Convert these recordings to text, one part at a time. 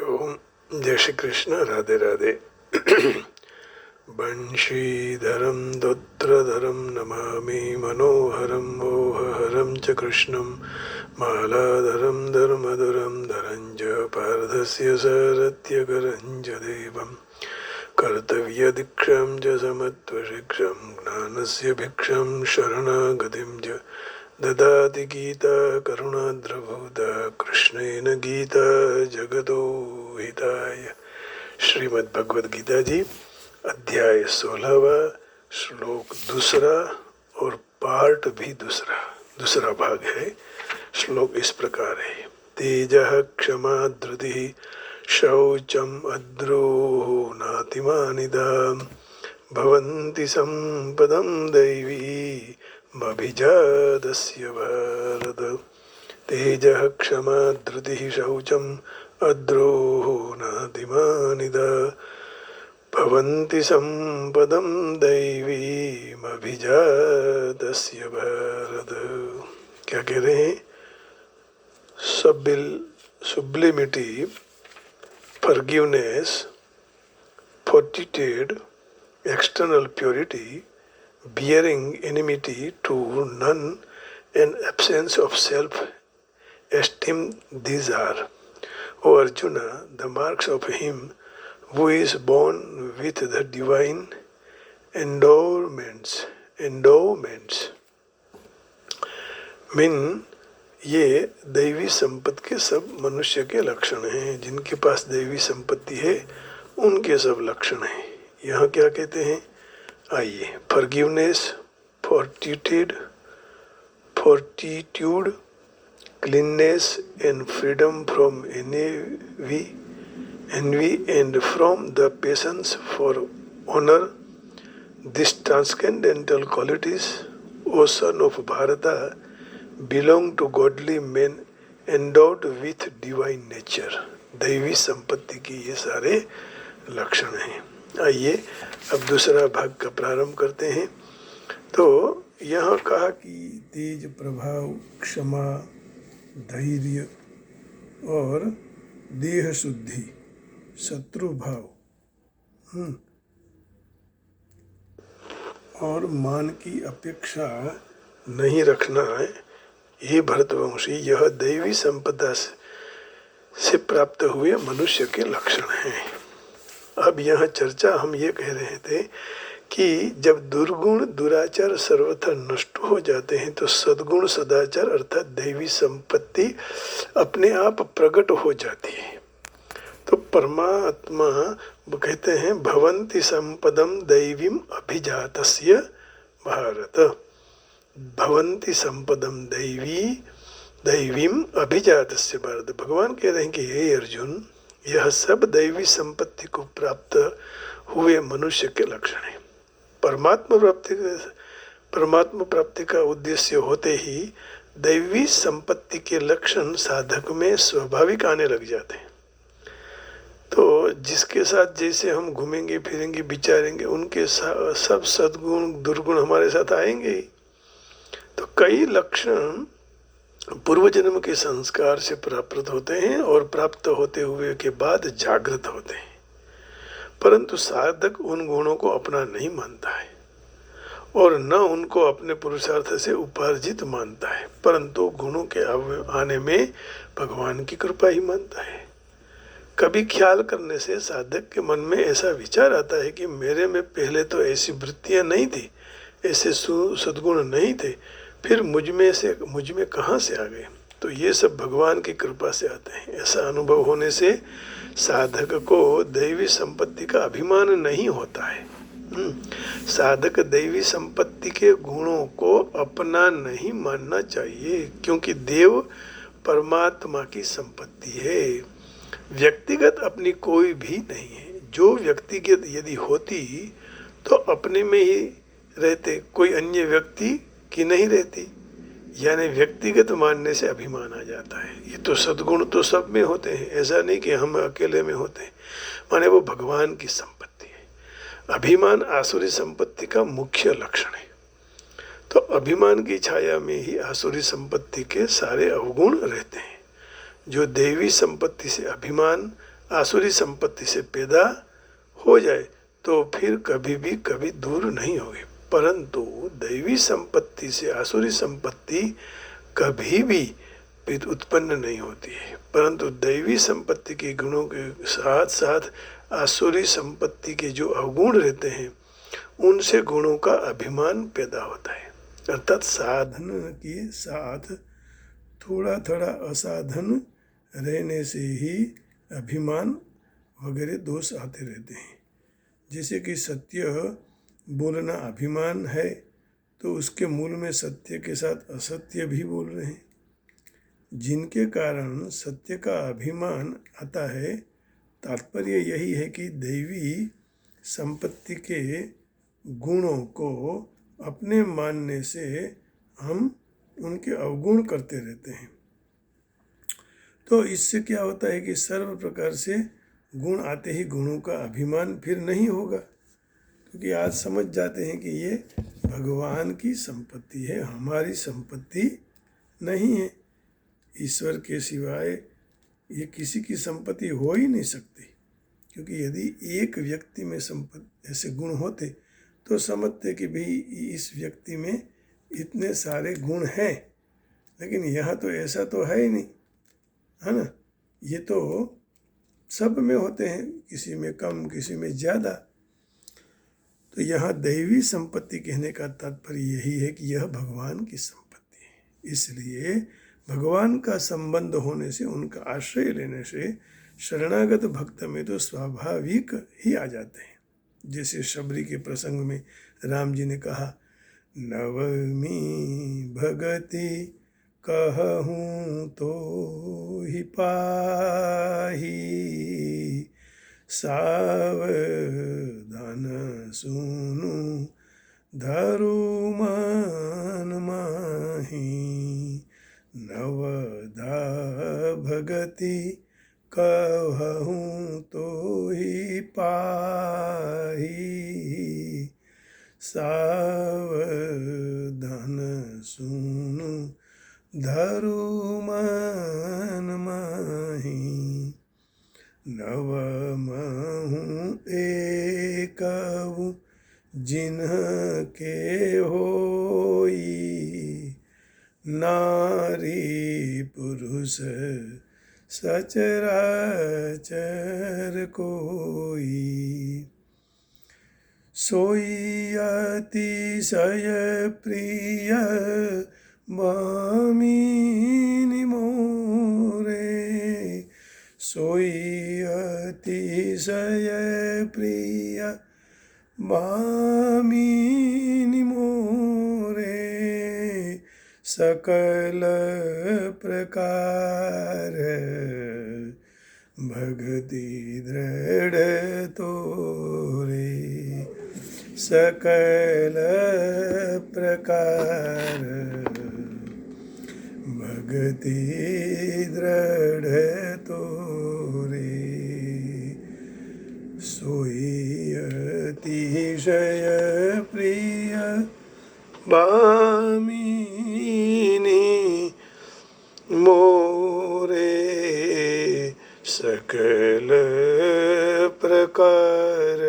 ओम। जय श्री कृष्ण। राधे राधे। बंशीधरं दुत्रधरं नमामि मनोहरं मोहहरं च कृष्णं मालाधरं धर्मधुरं धरं च पार्थस्य सारथ्यकरं च देवं कर्तव्यदीक्षां च समत्वशिक्षां ज्ञानस्य भिक्षां शरणागतिं च ददाति गीता करुणाद्रभूता कृष्णेन गीता जगतो हिताय। श्रीमद् भगवद गीता जी अध्याय 16वां श्लोक दूसरा और पार्ट भी दूसरा भाग है। श्लोक इस प्रकार है। तेजः क्षमा धृतिः शौचम अद्रोह नातिमानिदाम् भवन्ति सम्पदं दैवी मभिजातस्य भारत। तेजः क्षमा धृतिः शौचम अद्रोह नातिमानिदा भवन्ति सम्पदं दैवी मभिजातस्य भारत। क्या कह रहे हैं? sublimity, forgiveness, fortitude, external purity, bearing enmity to none, and absence of self-esteem, these are, O Arjuna, the marks of him who is born with the divine endowments. Mean ये दैवी संपत्ति के सब मनुष्य के लक्षण हैं। जिनके पास दैवी संपत्ति है उनके सब लक्षण हैं। यहाँ क्या कहते हैं? आइए। Forgiveness, fortitude, cleanness and freedom from envy and from the patience for honor, these transcendental qualities, O son of Bharata, belong to godly men endowed with divine nature. दैवी संपत्ति की ये सारे लक्षण हैं। आइए अब दूसरा भाग का प्रारंभ करते हैं। तो यहाँ कहा कि तेज प्रभाव, क्षमा, धैर्य और देह शुद्धि, शत्रु भाव और मान की अपेक्षा नहीं रखना है। ये भरतवंशी, यह दैवी संपदा से प्राप्त हुए मनुष्य के लक्षण हैं। अब यह चर्चा हम ये कह रहे थे कि जब दुर्गुण दुराचार सर्वथा नष्ट हो जाते हैं तो सद्गुण सदाचार अर्थात दैवी संपत्ति अपने आप प्रकट हो जाती है। तो परमात्मा कहते हैं भवन्ति संपदम दैवीम अभिजातस्य भारत। भवन्ति संपदम दैवीम अभिजातस्य भारत। भगवान कह रहे हैं कि हे अर्जुन, यह सब दैवी संपत्ति को प्राप्त हुए मनुष्य के लक्षण हैं। परमात्मा प्राप्ति का उद्देश्य होते ही दैवी संपत्ति के लक्षण साधक में स्वाभाविक आने लग जाते हैं। तो जिसके साथ जैसे हम घूमेंगे फिरेंगे विचारेंगे उनके सब सद्गुण दुर्गुण हमारे साथ आएंगे ही। तो कई लक्षण पूर्व जन्म के संस्कार से प्राप्त होते हैं और प्राप्त होते हुए के बाद जागृत होते हैं, परंतु साधक उन गुणों को अपना नहीं मानता है और न उनको अपने पुरुषार्थ से उपार्जित मानता है, परंतु गुणों के आने में भगवान की कृपा ही मानता है। कभी ख्याल करने से साधक के मन में ऐसा विचार आता है कि मेरे में पहले तो ऐसी वृत्तियां नहीं थी, ऐसे सद्गुण नहीं थे, फिर मुझ में कहाँ से आ गए? तो ये सब भगवान की कृपा से आते हैं। ऐसा अनुभव होने से साधक को दैवी संपत्ति का अभिमान नहीं होता है। साधक दैवी संपत्ति के गुणों को अपना नहीं मानना चाहिए, क्योंकि देव परमात्मा की संपत्ति है, व्यक्तिगत अपनी कोई भी नहीं है। जो व्यक्तिगत यदि होती तो अपने में ही रहते, कोई अन्य व्यक्ति की नहीं रहती। यानी व्यक्तिगत मानने से अभिमान आ जाता है। ये तो सद्गुण तो सब में होते हैं, ऐसा नहीं कि हम अकेले में होते हैं, माने वो भगवान की संपत्ति है। अभिमान आसुरी संपत्ति का मुख्य लक्षण है। तो अभिमान की छाया में ही आसुरी संपत्ति के सारे अवगुण रहते हैं। जो देवी संपत्ति से अभिमान आसुरी संपत्ति से पैदा हो जाए तो फिर कभी भी कभी दूर नहीं होगी, परंतु दैवी संपत्ति से आसुरी संपत्ति कभी भी उत्पन्न नहीं होती है। परंतु दैवी संपत्ति के गुणों के साथ साथ आसुरी संपत्ति के जो अवगुण रहते हैं उनसे गुणों का अभिमान पैदा होता है। अर्थात साधन के साथ थोड़ा थोड़ा असाधन रहने से ही अभिमान वगैरह दोष आते रहते हैं। जैसे कि सत्य बोलना अभिमान है तो उसके मूल में सत्य के साथ असत्य भी बोल रहे हैं, जिनके कारण सत्य का अभिमान आता है। तात्पर्य यही है कि दैवी संपत्ति के गुणों को अपने मानने से हम उनके अवगुण करते रहते हैं। तो इससे क्या होता है कि सर्व प्रकार से गुण आते ही गुणों का अभिमान फिर नहीं होगा, क्योंकि आज समझ जाते हैं कि ये भगवान की संपत्ति है, हमारी संपत्ति नहीं है। ईश्वर के सिवाय ये किसी की संपत्ति हो ही नहीं सकती, क्योंकि यदि एक व्यक्ति में संपत्ति ऐसे गुण होते तो समझते कि भाई इस व्यक्ति में इतने सारे गुण हैं, लेकिन यहाँ तो ऐसा तो है ही नहीं, है ना। ये तो सब में होते हैं, किसी में कम किसी में ज़्यादा। तो यहाँ दैवी संपत्ति कहने का तात्पर्य यही है कि यह भगवान की संपत्ति है। इसलिए भगवान का संबंध होने से, उनका आश्रय लेने से शरणागत भक्त में तो स्वाभाविक ही आ जाते हैं। जैसे शबरी के प्रसंग में राम जी ने कहा, नवमी भगति कहूँ तो ही पाही, सावधान सुनु धरु मन माही। नवधा भगति कहूँ तो ही पाही, सावधान सुनु धरु मन माही। नव महु एकऊ जिन्हके होई, नारी पुरुष सचराचर कोई। सोई अतिशय प्रिय भामिनी मोरे, सोई अतिशय प्रिय भामिनी मोरे। सकल प्रकार भक्ति दृढ़ तोरे, सकल प्रकार भक्ति दृढ़ तोरे। सोई अतिशय प्रिय भामिनी मोरे। सकल प्रकार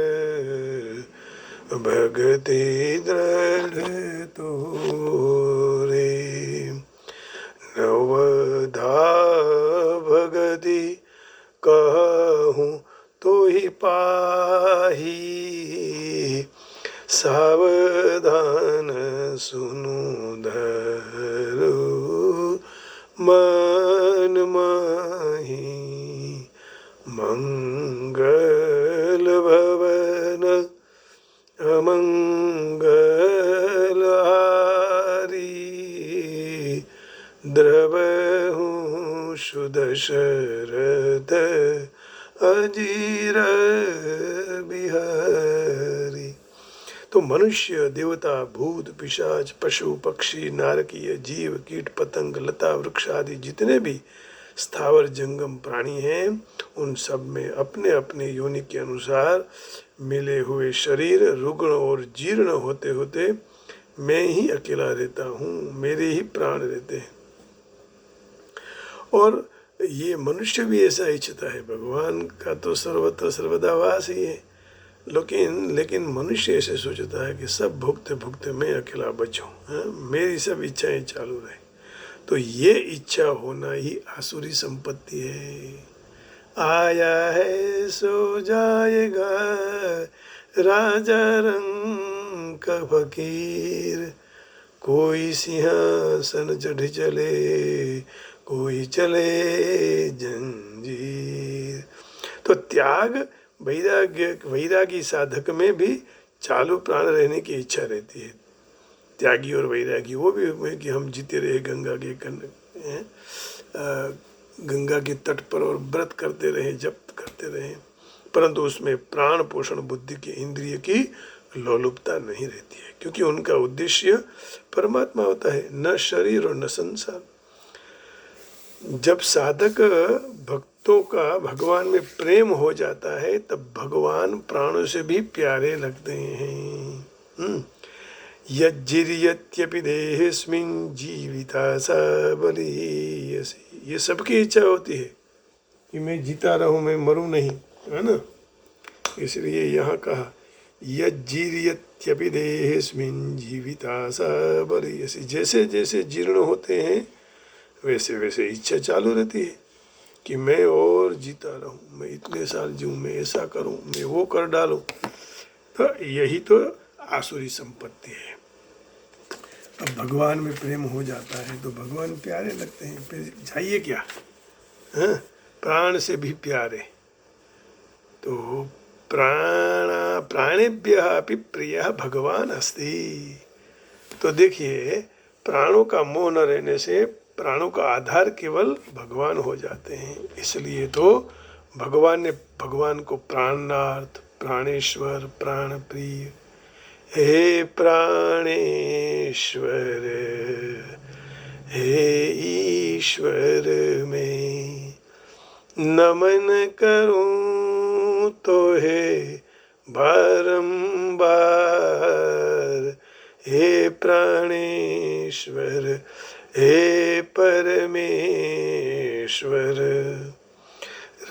भक्ति दृढ़ तोरे। नवधा भगति कहूँ तो ही पाही, सावधान सुनु धरु मन माही। मंगल भवन अमंगल हारी, द्रवहूँ शुद्ध शरद अजीर बिहारी। तो मनुष्य, देवता, भूत, पिशाच, पशु, पक्षी, नारकीय जीव, कीट, पतंग, लता, वृक्ष आदि जितने भी स्थावर जंगम प्राणी हैं, उन सब में अपने अपने योनि के अनुसार मिले हुए शरीर रुग्ण और जीर्ण होते होते मैं ही अकेला रहता हूँ, मेरे ही प्राण रहते हैं। और ये मनुष्य भी ऐसा इच्छता है, भगवान का तो सर्वत्र सर्वदा वास ही है, लेकिन मनुष्य ऐसे सोचता है कि सब भुगते भुगते मैं अकेला बचूं, मेरी सब इच्छाएं चालू रहे। तो ये इच्छा होना ही आसुरी संपत्ति है। आया है सो जाएगा राजा रंग का फकीर, कोई सिंहासन चढ़ चले, कोई चले जंजीर। तो त्याग वैरागी साधक में भी चालू प्राण रहने की इच्छा रहती है। त्यागी और वैरागी वो भी कि हम जीते रहे गंगा के तट पर और व्रत करते रहे, जप करते रहे, परंतु उसमें प्राण पोषण बुद्धि की इंद्रिय की लोलुपता नहीं रहती है, क्योंकि उनका उद्देश्य परमात्मा होता है, न शरीर और न संसार। जब साधक भक्तों का भगवान में प्रेम हो जाता है तब भगवान प्राणों से भी प्यारे लगते हैं। यज्जिर्यत्यपि देहेस्मिन् जीविता सा बलीयसी, ये सबकी इच्छा होती है कि मैं जीता रहूं, मैं मरूं नहीं, है ना। इसलिए यहाँ कहा यज्जिर्यत्यपि देहेस्मिन् जीविता सा बलीयसी, जैसे जैसे जीर्ण होते हैं वैसे वैसे इच्छा चालू रहती है कि मैं और जीता रहूं, मैं इतने साल जीऊं, मैं ऐसा करूं, मैं वो कर डालूं। तो यही तो आसुरी संपत्ति है। अब भगवान में प्रेम हो जाता है तो भगवान प्यारे लगते हैं, फिर चाहिए क्या, प्राण से भी प्यारे। तो प्राणेभ्यः अपि प्रियः भगवान अस्ति। तो देखिए, प्राणों का मोह न रहने से प्राणों का आधार केवल भगवान हो जाते हैं। इसलिए तो भगवान को प्राणनाथ, प्राणेश्वर, प्राण प्रिय, हे प्राणेश्वर, हे ईश्वर में नमन करूं तो है बारंबार, हे प्राणेश्वर, हे परमेश्वर,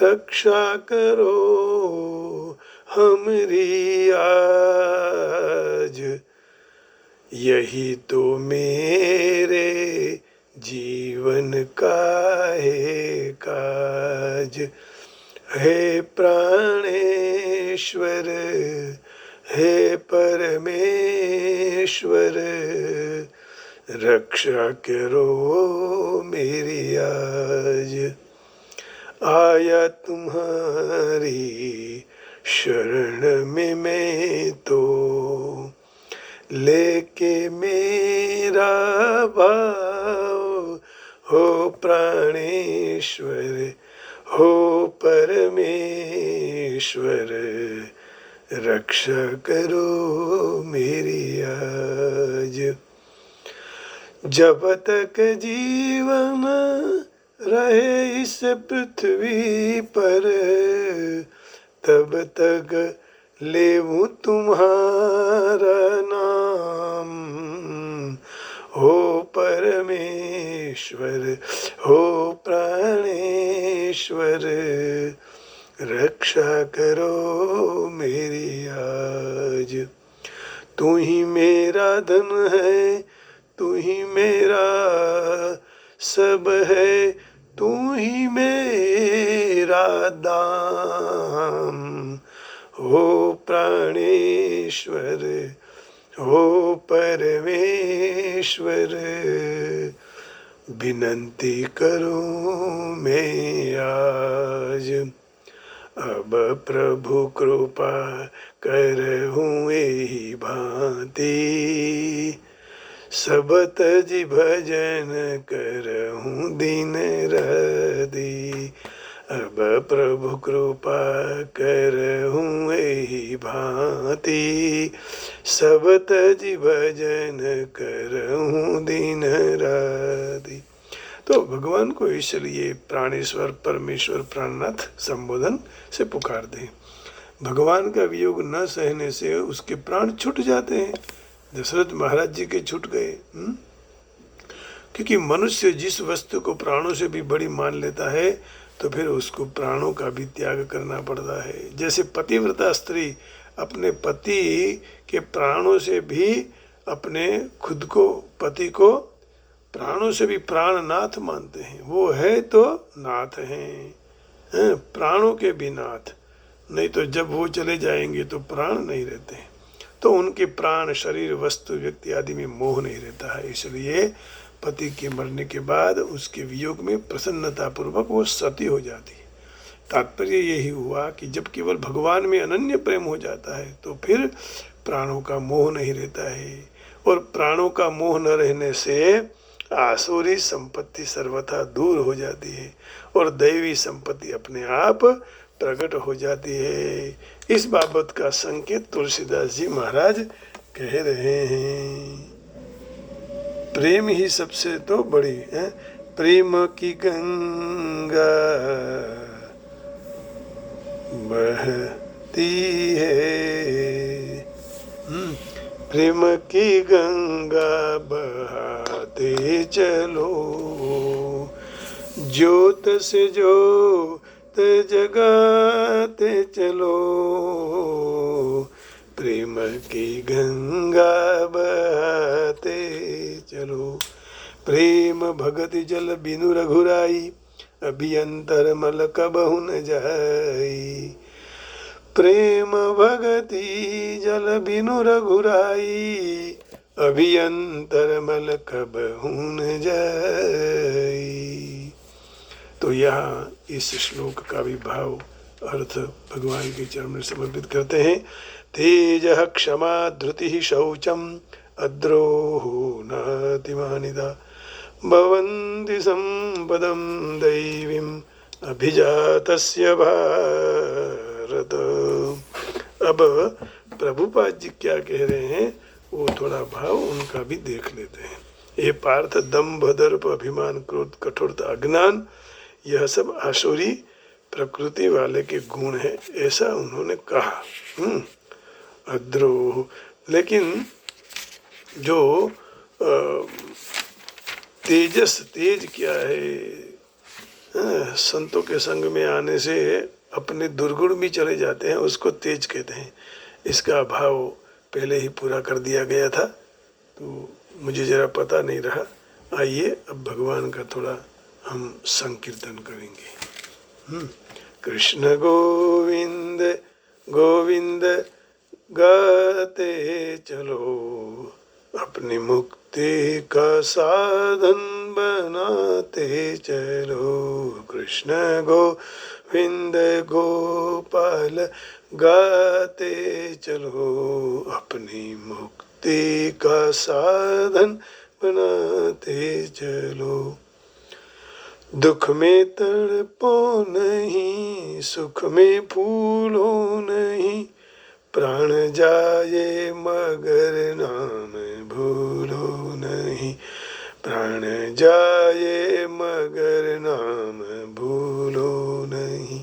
रक्षा करो हमरी आज, यही तो मेरे जीवन का है काज। हे प्राणेश्वर, हे परमेश्वर, रक्षा करो मेरी आज। आया तुम्हारी शरण में मैं तो, लेके मेरा भाव, हो प्राणेश्वर, हो परमेश्वर, रक्षा करो मेरी आज। जब तक जीवन रहे इस पृथ्वी पर, तब तक लेऊं तुम्हारा नाम, हो परमेश्वर, हो प्राणेश्वर, रक्षा करो मेरी आज। तू ही मेरा धन है, तू ही मेरा सब है, तू ही मेरा दाम, हो प्राणेश्वर, हो परमेश्वर, विनंती करूं मैं आज। अब प्रभु कृपा करहूं एही भांति, सब तज भजन करहूं दिन राति। अब प्रभु कृपा करहूं एही भांति, सब तज भजन करहूं दिन राति। तो भगवान को इसलिए प्राणेश्वर, परमेश्वर, प्राणनाथ संबोधन से पुकारते हैं। भगवान का वियोग न सहने से उसके प्राण छूट जाते हैं। दशरथ महाराज जी के छूट गए। क्योंकि मनुष्य जिस वस्तु को प्राणों से भी बड़ी मान लेता है तो फिर उसको प्राणों का भी त्याग करना पड़ता है। जैसे पतिव्रता स्त्री अपने पति के प्राणों से भी अपने खुद को, पति को प्राणों से भी प्राणनाथ मानते हैं। वो है तो नाथ हैं, प्राणों के भी नाथ, नहीं तो जब वो चले जाएंगे तो प्राण नहीं रहते। तो उनके प्राण, शरीर, वस्तु, व्यक्ति आदि में मोह नहीं रहता है। इसलिए पति के मरने के बाद उसके वियोग में प्रसन्नता पूर्वक वो सती हो जाती है। तात्पर्य यही हुआ कि जब केवल भगवान में अनन्य प्रेम हो जाता है तो फिर प्राणों का मोह नहीं रहता है, और प्राणों का मोह न रहने से आसुरी संपत्ति सर्वथा दूर हो जाती है और दैवी संपत्ति अपने आप प्रकट हो जाती है। इस बाबत का संकेत तुलसीदास जी महाराज कह रहे हैं। प्रेम ही सबसे तो बड़ी है, प्रेम की गंगा बहती है, प्रेम की गंगा बहाते चलो, ज्योत से ज्योत जगाते चलो, प्रेम की गंगा बहाते चलो, प्रेम भगति जल बिनु रघुराई, अभियंतर मल कबहु न जाई, प्रेम भगति जल बिनु रघुराई, अभियंतर मल कबहु न जाई। तो यहाँ इस श्लोक का भी भाव अर्थ भगवान के चरण में समर्पित करते हैं। तेज क्षमा धृति शौचम अद्रोह नातिमानिदा, भवन्ति संपदं दैवीं अभिजातस्य भारत। अब प्रभुपाद जी क्या कह रहे हैं वो थोड़ा भाव उनका भी देख लेते हैं। ये पार्थ दंभ दर्प अभिमान क्रोध कठोरता अज्ञान यह सब आसुरी प्रकृति वाले के गुण है, ऐसा उन्होंने कहा। अद्रोह, लेकिन जो तेजस, तेज क्या है, संतों के संग में आने से अपने दुर्गुण भी चले जाते हैं, उसको तेज कहते हैं। इसका भाव पहले ही पूरा कर दिया गया था तो मुझे जरा पता नहीं रहा। आइए अब भगवान का थोड़ा हम संकीर्तन करेंगे। कृष्ण गोविंद गोविंद गाते चलो, अपनी मुक्ति का साधन बनाते चलो, कृष्ण गोविंद गोपाल गाते चलो, अपनी मुक्ति का साधन बनाते चलो, दुख में तड़पो नहीं, सुख में फूलो नहीं, प्राण जाए मगर नाम भूलो नहीं, प्राण जाए मगर नाम भूलो नहीं,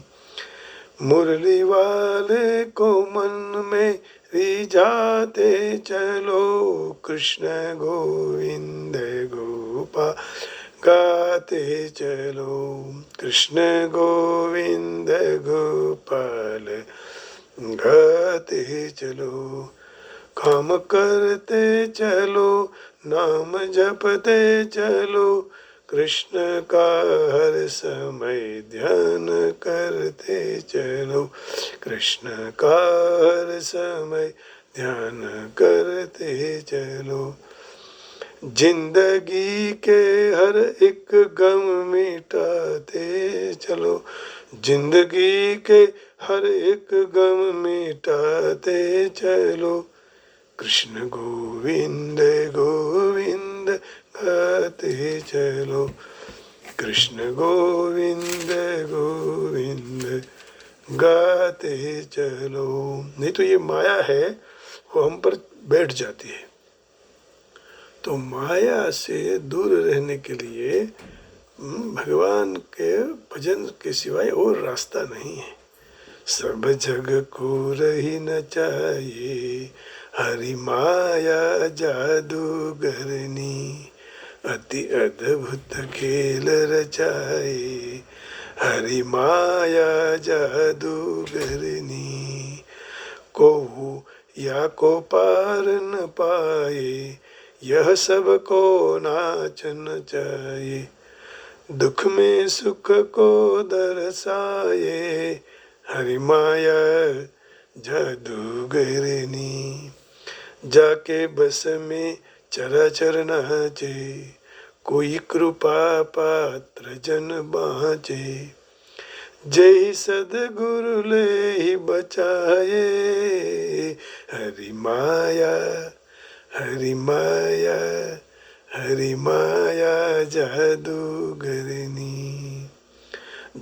मुरली वाले को मन में रिझाते चलो, कृष्ण गोविंद गोपाल गाते चलो, कृष्ण गोविंद गोपाल गाते चलो, काम करते चलो, नाम जपते चलो, कृष्ण का हर समय ध्यान करते चलो, कृष्ण का हर समय ध्यान करते चलो, जिंदगी के हर एक गम मिटाते चलो, जिंदगी के हर एक गम मिटाते चलो, कृष्ण गोविंद गोविंद गाते चलो, कृष्ण गोविंद गोविंद गाते चलो। नहीं तो ये माया है वो हम पर बैठ जाती है। तो माया से दूर रहने के लिए भगवान के भजन के सिवाय और रास्ता नहीं है। सब जग को रही न चाहिए, हरि माया जादूगरनी, अति अद्भुत खेल रचाए, हरि माया जादूगरनी। को या को पार न पाए, यह सब को नाचन चाहे। दुख में सुख को दर्शाए, हरि माया जादूगरनी। जाके बस में चराचर नाचे, कोई कृपा पात्र जन बाँचे। जय सदगुरु ले ही बचाए, हरि माया हरि माया हरि माया जादूगरनी।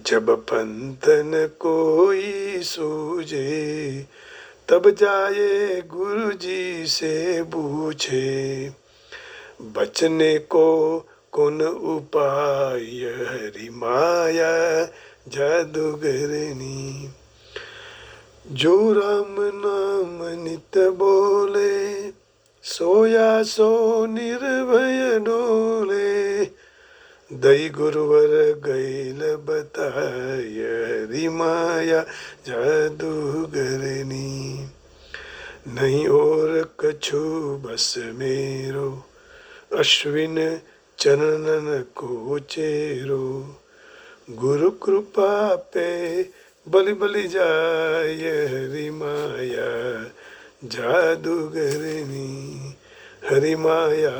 जब पंथन कोई सूझे, तब जाए गुरु जी से पूछे। बचने को कौन उपाय, हरि माया जादूगरनी। जो राम नाम नित बोले, सोया सो निर्भय डोले। दई गुरुवर गैल बताय, हरि माया जादूगरनी। नहीं और कछु बस मेरो, अश्विन चरणन को चेरो। गुरु कृपा पे बलि बलि जाय, हरि माया जादूगरनी। हरि माया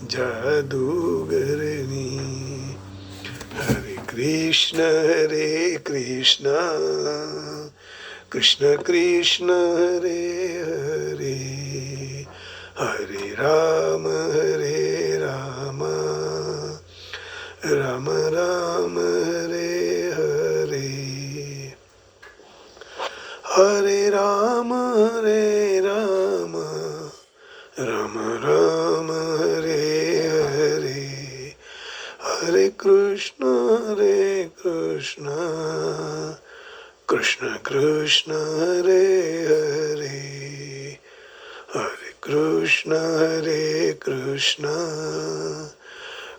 जादूगरनी। हरे कृष्ण कृष्ण कृष्ण हरे हरे, हरे राम राम राम हरे हरे। हरे राम राम राम हरे हरे। हरे कृष्ण कृष्ण कृष्ण हरे हरे। हरे कृष्ण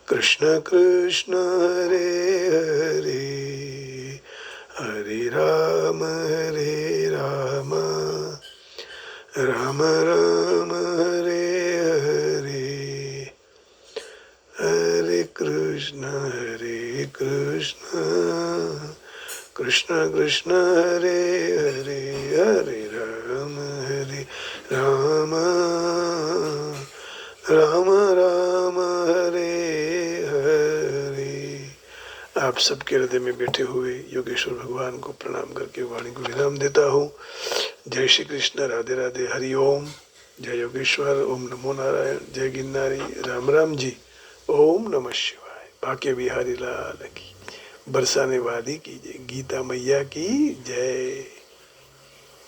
कृष्ण कृष्ण हरे हरे। हरे राम राम राम हरे हरे। हरे कृष्ण कृष्ण कृष्ण हरे हरे। हरे राम राम राम हरे हरे। आप सबके हृदय में बैठे हुए योगेश्वर भगवान को प्रणाम करके वाणी को विराम देता हूँ। जय श्री कृष्ण, राधे राधे, हरि ओम। जय योगेश्वर, ओम नमो नारायण, जय गिरनारी, राम राम जी, ओम नमः शिवाय। बाके बिहारी लाल की, बरसाने वाली की जय, गीता मैया की जय।